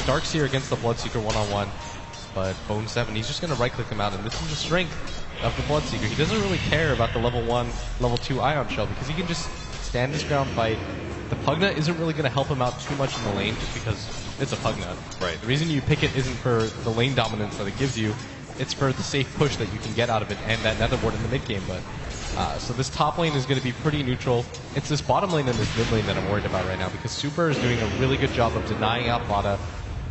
Darkseer against the Bloodseeker one-on-one, but Bone 7, he's just going to right-click him out, and this is the strength of the Bloodseeker. He doesn't really care about the level 1, level 2 Ion Shell, because he can just stand his ground, fight. The Pugna isn't really going to help him out too much in the lane, just because it's a Pugna. Right. The reason you pick it isn't for the lane dominance that it gives you, it's for the safe push that you can get out of it, and that nether ward in the mid game, but... so this top lane is going to be pretty neutral. It's this bottom lane and this mid lane that I'm worried about right now, because Super is doing a really good job of denying out Vada.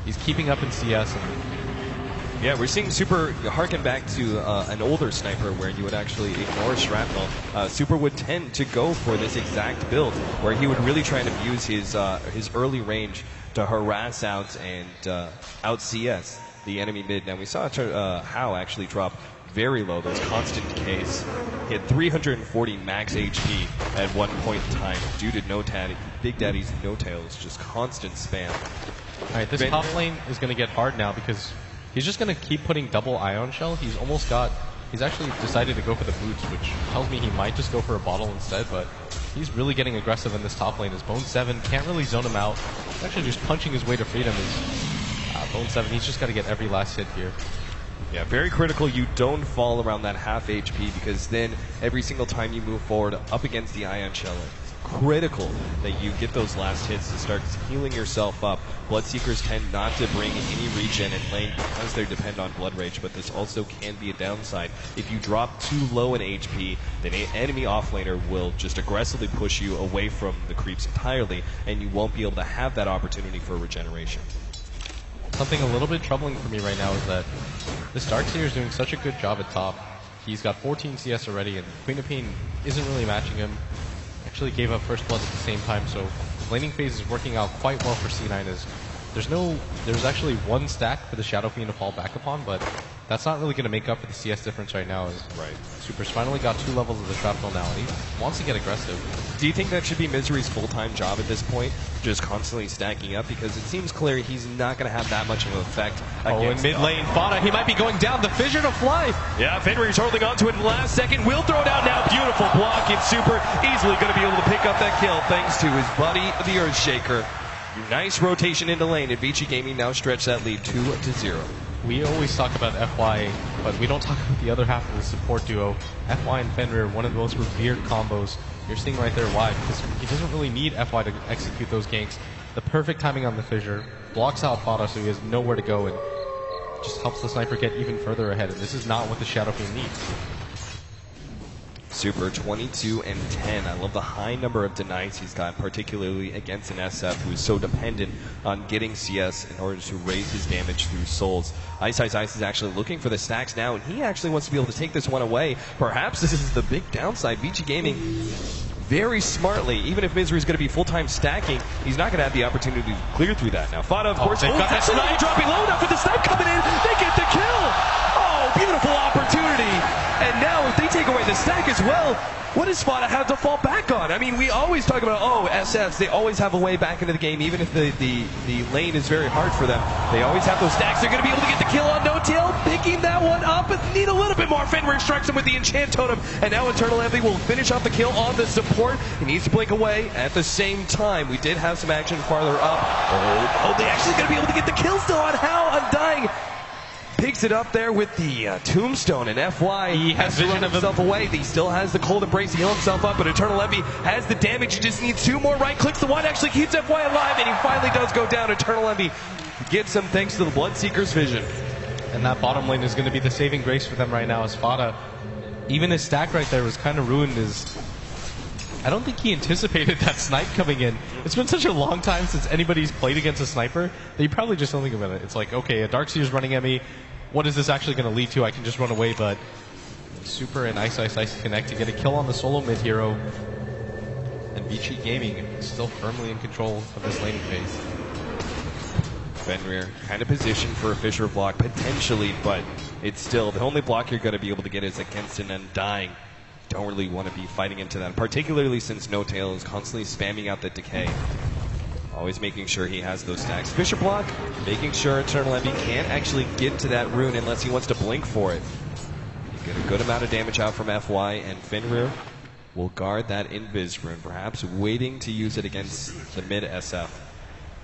He's keeping up in CS. And yeah, we're seeing Super harken back to an older sniper where you would actually ignore Shrapnel. Super would tend to go for this exact build where he would really try and abuse his early range to harass out and out CS the enemy mid. Now we saw How actually drop very low, those constant decays. He had 340 max HP at one point in time due to Big Daddy's no-tails, just constant spam. Alright, this top lane is going to get hard now because he's just going to keep putting double Ion Shell. He's actually decided to go for the boots, which tells me he might just go for a bottle instead, but he's really getting aggressive in this top lane. His Bone 7 can't really zone him out. He's actually just punching his way to freedom. Bone 7, he's just got to get every last hit here. Yeah, very critical you don't fall around that half HP, because then every single time you move forward up against the Ion Shell, it's critical that you get those last hits to start healing yourself up. Bloodseekers tend not to bring any regen in lane because they depend on Blood Rage, but this also can be a downside. If you drop too low in HP, then an enemy offlaner will just aggressively push you away from the creeps entirely, and you won't be able to have that opportunity for regeneration. Something a little bit troubling for me right now is that this Darkseer is doing such a good job at top. He's got 14 CS already, and Queen of Pain isn't really matching him. Actually gave up first blood at the same time, so his laning phase is working out quite well for C9. There's actually one stack for the Shadow Fiend to fall back upon, but that's not really going to make up for the CS difference right now. Right. Super's finally got 2 levels of the Shrapnel now, and he wants to get aggressive. Do you think that should be Misery's full-time job at this point, just constantly stacking up? Because it seems clear he's not going to have that much of an effect. In mid lane, Fada, he might be going down. The fissure to fly. Yeah, Fenrir's holding on to it in the last second. Will throw it out now. Beautiful block, and Super easily going to be able to pick up that kill thanks to his buddy, the Earthshaker. Nice rotation into lane, and Vici Gaming now stretch that lead 2-0. We always talk about FY, but we don't talk about the other half of the support duo. FY and Fenrir, one of the most revered combos. You're seeing right there why, because he doesn't really need FY to execute those ganks. The perfect timing on the fissure, blocks out Fada so he has nowhere to go, and just helps the sniper get even further ahead. And this is not what the Shadow Fiend needs. Super 22-10. I love the high number of denies he's got, particularly against an SF who is so dependent on getting CS in order to raise his damage through souls. Ice is actually looking for the stacks now, and he actually wants to be able to take this one away. Perhaps this is the big downside. Vici Gaming very smartly, even if Misery is going to be full-time stacking, he's not going to have the opportunity to clear through that. Now, Fada, of course, they've got that snipe dropping low enough with the snipe coming in. They get the kill. Oh, beautiful opportunity. And now, if they take away the stack as well, what does Fada have to fall back on? I mean, we always talk about, SFs, they always have a way back into the game, even if the lane is very hard for them. They always have those stacks. They're going to be able to get the kill on No-Tail, picking that one up, but need a little bit more. Fenrir strikes him with the Enchant Totem, and now Eternal Envy will finish off the kill on the support. He needs to blink away. At the same time, we did have some action farther up. Oh, they actually going to be able to get the kill still on How, Undying. Picks it up there with the tombstone, and FY he has to run vision of himself away. He still has the cold embrace to heal himself up, but Eternal Envy has the damage. He just needs 2 more right clicks. The one actually keeps FY alive, and he finally does go down. Eternal Envy gets him thanks to the Bloodseeker's vision. And that bottom lane is going to be the saving grace for them right now, as Fada, even his stack right there was kind of ruined. I don't think he anticipated that snipe coming in. It's been such a long time since anybody's played against a sniper that you probably just don't think about it. It's like, okay, a Darkseer's running at me. What is this actually going to lead to? I can just run away, but Super and Ice connect to get a kill on the solo mid hero. And Vici Gaming is still firmly in control of this laning phase. Fenrir kind of positioned for a Fissure block, potentially, but it's still, the only block you're going to be able to get is against an Undying. Don't really want to be fighting into that, particularly since No-Tail is constantly spamming out the decay. Always making sure he has those stacks. Fissure block, making sure Eternal Envy can't actually get to that rune unless he wants to blink for it. You get a good amount of damage out from FY, and Fenrir will guard that Invis rune, perhaps waiting to use it against the mid SF.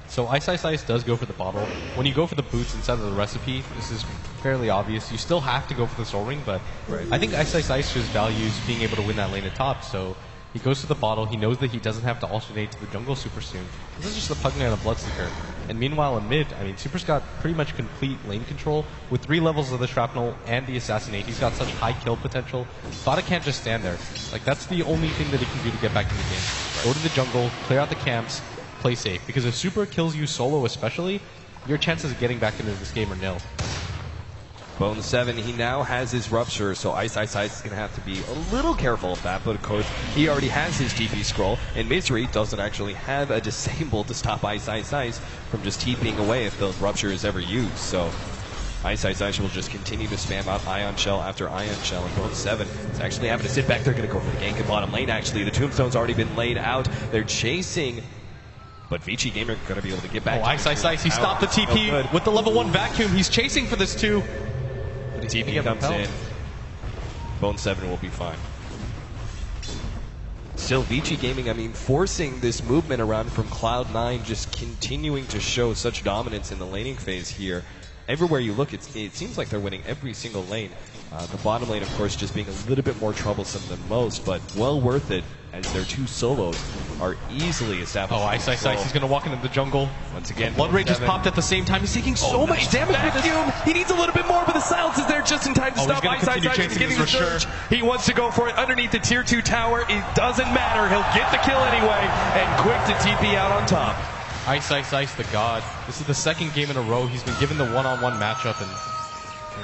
So Ice Ice Ice does go for the bottle. When you go for the boots instead of the recipe, this is fairly obvious. You still have to go for the Soul Ring, but I think Ice Ice Ice just values being able to win that lane at top. So he goes to the bottle. He knows that he doesn't have to alternate to the jungle super soon. This is just the Pugna and a Bloodseeker. And meanwhile in mid, I mean, Super's got pretty much complete lane control. With 3 levels of the Shrapnel and the Assassinate, he's got such high kill potential. Vada can't just stand there. Like, that's the only thing that he can do to get back in the game. Go to the jungle, clear out the camps, play safe. Because if Super kills you solo especially, your chances of getting back into this game are nil. Bone 7, he now has his Rupture, so Ice Ice Ice is going to have to be a little careful of that, but of course, he already has his TP scroll, and Misery doesn't actually have a disable to stop Ice Ice Ice from just TPing away if the Rupture is ever used, so Ice Ice Ice will just continue to spam out Ion Shell after Ion Shell, and Bone 7 is actually having to sit back. They're going to go for the gank in bottom lane, actually. The Tombstone's already been laid out. They're chasing, but Vici Gamer going to be able to get back. Oh, Ice Ice Ice, he stopped the TP with the level 1 vacuum. He's chasing for this too. TP comes in. Bone 7 will be fine. Still, Vici Gaming, I mean, forcing this movement around from Cloud9, just continuing to show such dominance in the laning phase here. Everywhere you look, it seems like they're winning every single lane. The bottom lane, of course, just being a little bit more troublesome than most, but well worth it as their 2 solos are easily established. Oh, Ice Ice Ice, he's going to walk into the jungle. Once again, Blood Rage just popped at the same time. He's taking so much damage with this. He needs a little bit more, but the silence is there just in time to stop Ice Ice Ice. He's getting the surge. He wants to go for it underneath the tier 2 tower. It doesn't matter. He'll get the kill anyway, and quick to TP out on top. Ice Ice Ice, the god. This is the 2nd game in a row he's been given the one-on-one matchup, and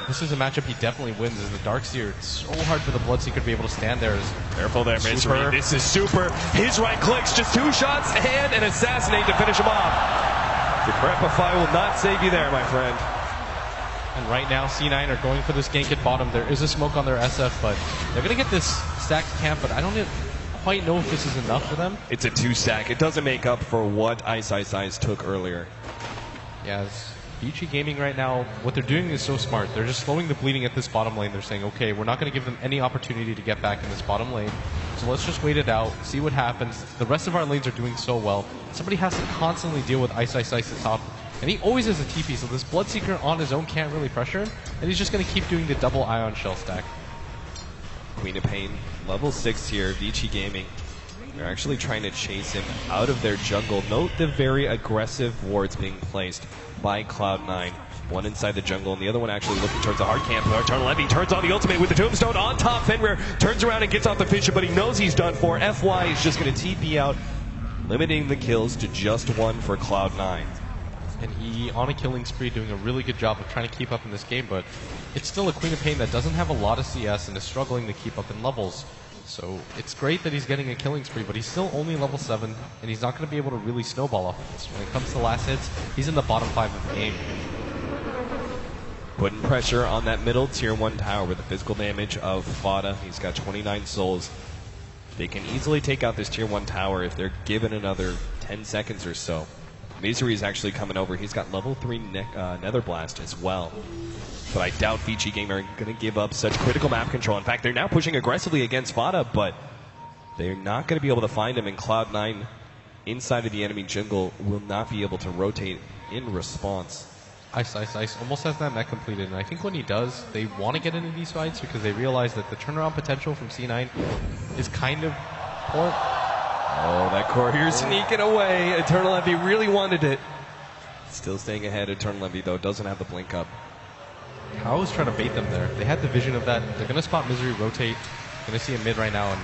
this is a matchup he definitely wins. As the Darkseer, it's so hard for the Bloodseeker to be able to stand there. Careful there, Misery. This is Super. His right clicks, just 2 shots and an Assassinate to finish him off. The Decrepify will not save you there, my friend. And right now, C9 are going for this gank at bottom. There is a smoke on their SF, but they're going to get this stacked camp, but I don't quite know if this is enough for them. It's a 2-stack. It doesn't make up for what Ice Ice Ice took earlier. Yeah, Vici Gaming right now, what they're doing is so smart. They're just slowing the bleeding at this bottom lane. They're saying, okay, we're not going to give them any opportunity to get back in this bottom lane. So let's just wait it out, see what happens. The rest of our lanes are doing so well. Somebody has to constantly deal with Ice Ice Ice at top. And he always has a TP, so this Bloodseeker on his own can't really pressure him. And he's just going to keep doing the double Ion Shell stack. Queen of Pain, level 6 here, Vici Gaming. They're actually trying to chase him out of their jungle. Note the very aggressive wards being placed by Cloud9. One inside the jungle, and the other one actually looking towards the hard camp. Eternal Envy turns on the ultimate with the Tombstone on top. Fenrir turns around and gets off the Fisher, but he knows he's done for. FY is just going to TP out, limiting the kills to just 1 for Cloud9. And he, on a killing spree, doing a really good job of trying to keep up in this game, but it's still a Queen of Pain that doesn't have a lot of CS and is struggling to keep up in levels. So it's great that he's getting a killing spree, but he's still only level 7, and he's not going to be able to really snowball off of this. When it comes to last hits, he's in the bottom 5 of the game. Putting pressure on that middle tier 1 tower with the physical damage of Vada. He's got 29 souls. They can easily take out this tier 1 tower if they're given another 10 seconds or so. Misery is actually coming over. He's got level 3 Nether Blast as well. But I doubt Vici Gamer are going to give up such critical map control. In fact, they're now pushing aggressively against Vada, but they're not going to be able to find him. And Cloud9 inside of the enemy jungle will not be able to rotate in response. Ice Ice Ice almost has that mech completed, and I think when he does, they want to get into these fights because they realize that the turnaround potential from C9 is kind of poor. Oh, that courier sneaking away. Eternal Envy really wanted it. Still staying ahead. Eternal Envy, though, doesn't have the blink up. How was trying to bait them there? They had the vision of that. They're going to spot Misery rotate. Going to see him mid right now, and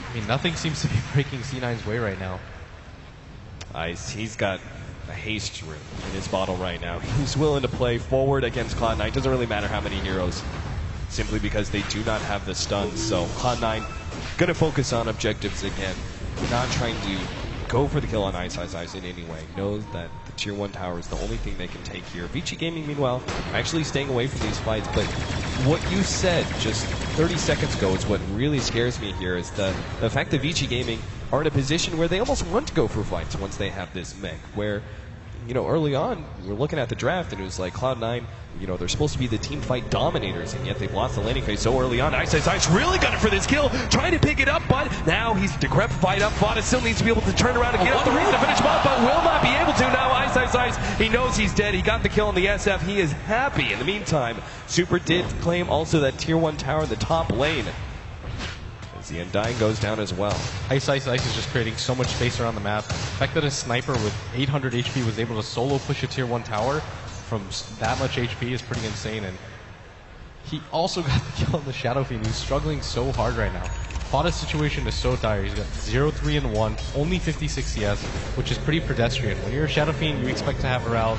I mean, nothing seems to be breaking C9's way right now. Ice, he's got a haste room in his bottle right now. He's willing to play forward against Cloud9. Doesn't really matter how many heroes, simply because they do not have the stuns. So Cloud9 going to focus on objectives again. Not trying to go for the kill on Ice Ice Ice in any way. Knows that the tier 1 tower is the only thing they can take here. Vici Gaming, meanwhile, actually staying away from these fights. But what you said just 30 seconds ago is what really scares me here, is the fact that Vici Gaming are in a position where they almost want to go for fights once they have this mech, where you know, early on, we're looking at the draft, and it was like Cloud9, you know, they're supposed to be the team fight dominators, and yet they've lost the laning phase so early on. Ice really gunning for this kill, trying to pick it up, but now he's decrepified up. Fada still needs to be able to turn around and get up the reason to finish him off, but will not be able to. Now Ice, he knows he's dead. He got the kill on the SF. He is happy. In the meantime, Super did claim also that tier 1 tower in the top lane. The Undying goes down as well. Ice is just creating so much space around the map. The fact that a sniper with 800 HP was able to solo push a tier 1 tower from that much HP is pretty insane. And he also got the kill on the Shadow Fiend, who's struggling so hard right now. Fada's situation is so dire. He's got 0-3-1, only 56 CS, which is pretty pedestrian. When you're a Shadow Fiend, you expect to have around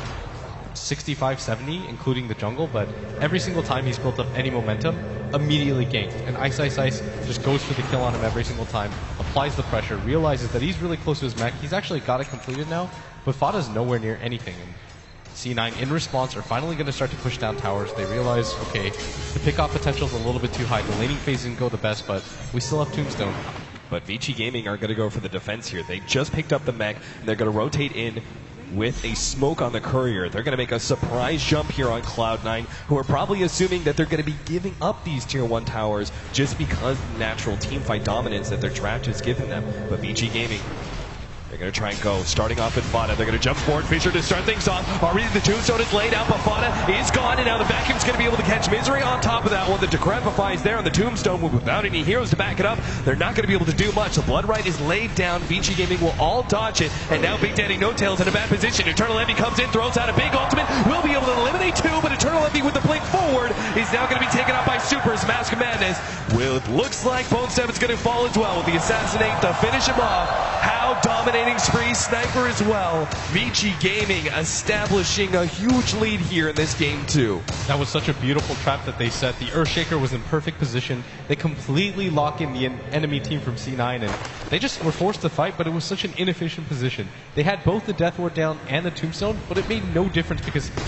65-70, including the jungle, but every single time he's built up any momentum, immediately ganked. And Ice just goes for the kill on him every single time, applies the pressure, realizes that he's really close to his mech. He's actually got it completed now, but Fada's nowhere near anything. And C9, in response, are finally going to start to push down towers. They realize, okay, the pick-off potential is a little bit too high. The laning phase didn't go the best, but we still have Tombstone. But Vici Gaming are going to go for the defense here. They just picked up the mech, and they're going to rotate in with a smoke on the courier. They're going to make a surprise jump here on Cloud9, who are probably assuming that they're going to be giving up these tier 1 towers just because of the natural teamfight dominance that their draft has given them. But VG Gaming, they're going to try and go. Starting off at Fada, they're going to jump forward. Fisher to start things off. Already the Tombstone is laid out, but Fada is gone, and now the Vacuum's going to be able to catch Misery on top of that one. The Decrepify is there on the Tombstone without any heroes to back it up. They're not going to be able to do much. The Blood Right is laid down. Vici Gaming will all dodge it, and now Big Daddy No Tail's in a bad position. Eternal Envy comes in, throws out a big ultimate. Will be able to eliminate 2, but Eternal Envy with the blink forward is now going to be taken out by Super's Mask of Madness. Well, it looks like Bone Step is going to fall as well with the Assassinate to finish him off. How dominating spree Sniper as well. Vici Gaming establishing a huge lead here in this game too. That was such a beautiful trap that they set. The Earthshaker was in perfect position. They completely lock in the enemy team from C9, and they just were forced to fight, but it was such an inefficient position. They had both the Death Ward down and the Tombstone, but it made no difference because